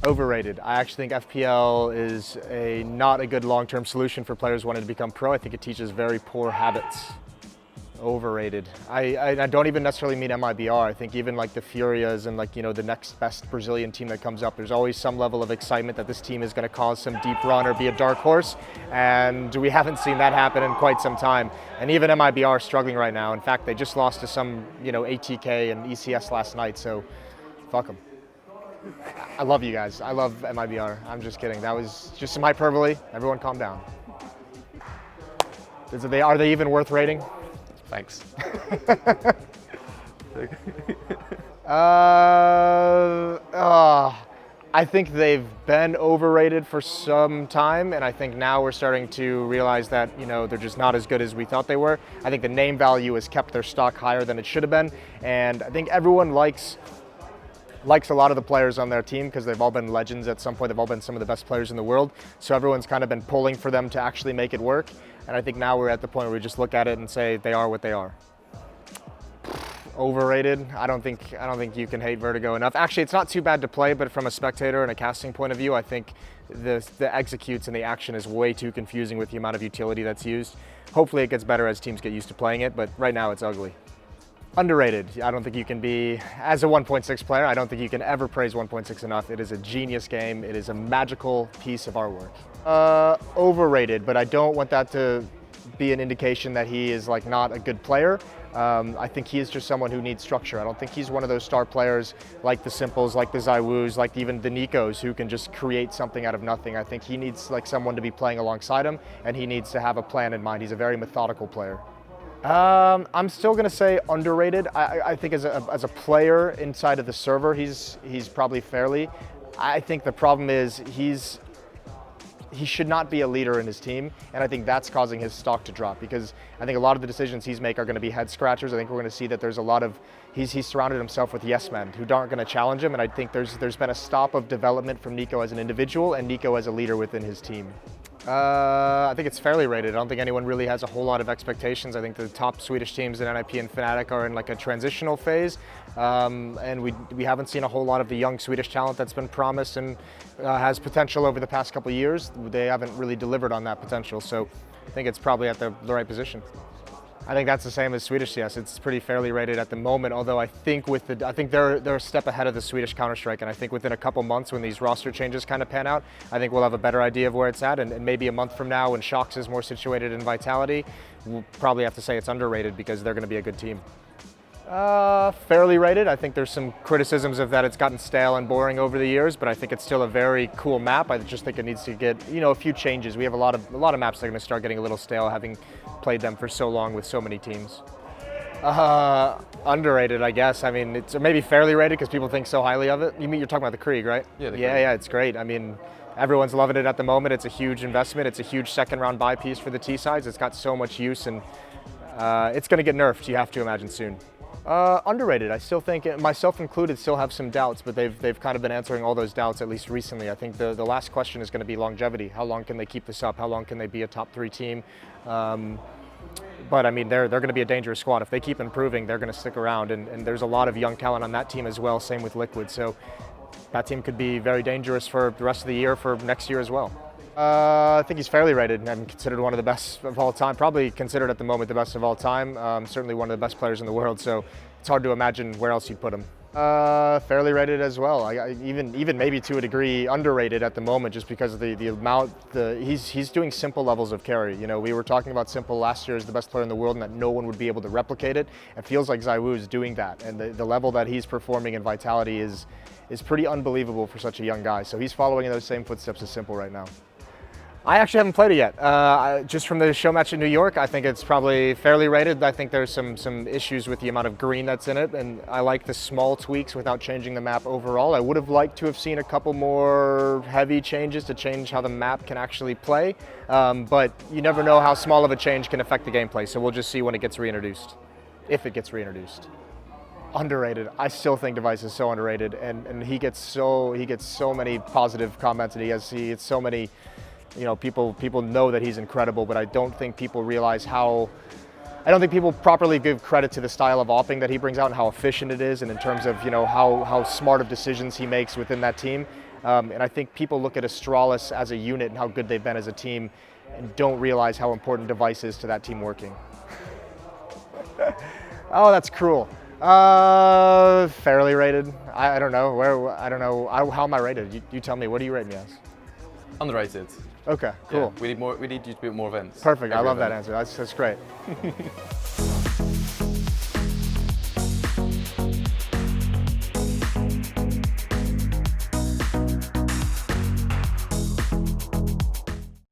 Overrated. I actually think FPL is not a good long-term solution for players wanting to become pro. I think it teaches very poor habits. Overrated. I don't even necessarily mean MIBR. I think even like the Furias and like, you know, the next best Brazilian team that comes up, there's always some level of excitement that this team is going to cause some deep run or be a dark horse. And we haven't seen that happen in quite some time. And even MIBR are struggling right now. In fact, they just lost to some, you know, ATK and ECS last night. So fuck them. I love you guys. I love MIBR. I'm just kidding. That was just some hyperbole. Everyone calm down. Are they even worth rating? Thanks. I think they've been overrated for some time, and I think now we're starting to realize that, you know, they're just not as good as we thought they were. I think the name value has kept their stock higher than it should have been, and I think everyone likes a lot of the players on their team because they've all been legends at some point. They've all been some of the best players in the world. So everyone's kind of been pulling for them to actually make it work. And I think now we're at the point where we just look at it and say they are what they are. Overrated. I don't think you can hate VERTIGO enough. Actually, it's not too bad to play, but from a spectator and a casting point of view, I think the executes and the action is way too confusing with the amount of utility that's used. Hopefully it gets better as teams get used to playing it, but right now it's ugly. Underrated. I don't think you can be, as a 1.6 player, I don't think you can ever praise 1.6 enough. It is a genius game. It is a magical piece of artwork. Overrated, but I don't want that to be an indication that he is like not a good player. I think he is just someone who needs structure. I don't think he's one of those star players like the Simples, like the Zywus, like even the Nikos who can just create something out of nothing. I think he needs like someone to be playing alongside him, and he needs to have a plan in mind. He's a very methodical player. I'm still going to say underrated. I think as a player inside of the server, he's probably fairly. I think the problem is he should not be a leader in his team, and I think that's causing his stock to drop because I think a lot of the decisions he's making are going to be head scratchers. I think we're going to see that there's a lot of he's surrounded himself with yes men who aren't going to challenge him, and I think there's been a stop of development from Nico as an individual and Nico as a leader within his team. I think it's fairly rated. I don't think anyone really has a whole lot of expectations. I think the top Swedish teams in NIP and Fnatic are in like a transitional phase, and we haven't seen a whole lot of the young Swedish talent that's been promised and has potential over the past couple of years. They haven't really delivered on that potential, so I think it's probably at the right position. I think that's the same as Swedish CS. It's pretty fairly rated at the moment, although I think they're a step ahead of the Swedish Counter-Strike, and I think within a couple months when these roster changes kind of pan out, I think we'll have a better idea of where it's at, and maybe a month from now when Shox is more situated in Vitality, we'll probably have to say it's underrated because they're going to be a good team. Fairly rated. I think there's some criticisms of that it's gotten stale and boring over the years, but I think it's still a very cool map. I just think it needs to get, you know, a few changes. We have a lot of maps that are going to start getting a little stale, having played them for so long with so many teams. Underrated, I guess. I mean, it's maybe fairly rated because people think so highly of it. You're talking about the Krieg, right? Yeah. Yeah, it's great. I mean, everyone's loving it at the moment. It's a huge investment. It's a huge second round buy piece for the T sides. It's got so much use, and it's going to get nerfed, you have to imagine, soon. Underrated. I still think, myself included, still have some doubts, but they've kind of been answering all those doubts, at least recently. I think the last question is going to be longevity. How long can they keep this up? How long can they be a top 3 team? But I mean, they're going to be a dangerous squad. If they keep improving, they're going to stick around, and there's a lot of young talent on that team as well, same with Liquid. So that team could be very dangerous for the rest of the year, for next year as well. I think he's fairly rated and considered one of the best of all time, probably considered at the moment the best of all time, certainly one of the best players in the world, so it's hard to imagine where else you'd put him. Fairly rated as well. Even maybe to a degree underrated at the moment, just because of the amount. He's doing simple levels of carry. You know, we were talking about Simple last year as the best player in the world and that no one would be able to replicate it. It feels like Zywoo is doing that, and the level that he's performing in Vitality is pretty unbelievable for such a young guy. So he's following in those same footsteps as Simple right now. I actually haven't played it yet. Just from the show match in New York, I think it's probably fairly rated. I think there's some issues with the amount of green that's in it, and I like the small tweaks without changing the map overall. I would have liked to have seen a couple more heavy changes to change how the map can actually play, but you never know how small of a change can affect the gameplay, so we'll just see when it gets reintroduced, if it gets reintroduced. Underrated. I still think Device is so underrated, and he gets so many positive comments, and he gets so many. You know, people know that he's incredible, but I don't think people realize I don't think people properly give credit to the style of opping that he brings out and how efficient it is, and in terms of, you know, how smart of decisions he makes within that team. And I think people look at Astralis as a unit and how good they've been as a team and don't realize how important Device is to that team working. Oh, that's cruel. Fairly rated. I don't know. I don't know. How am I rated? You tell me. What do you rate me as? Underrated. Okay, cool. Yeah, we need you to do more events. Perfect. I love event. that answer. That's great.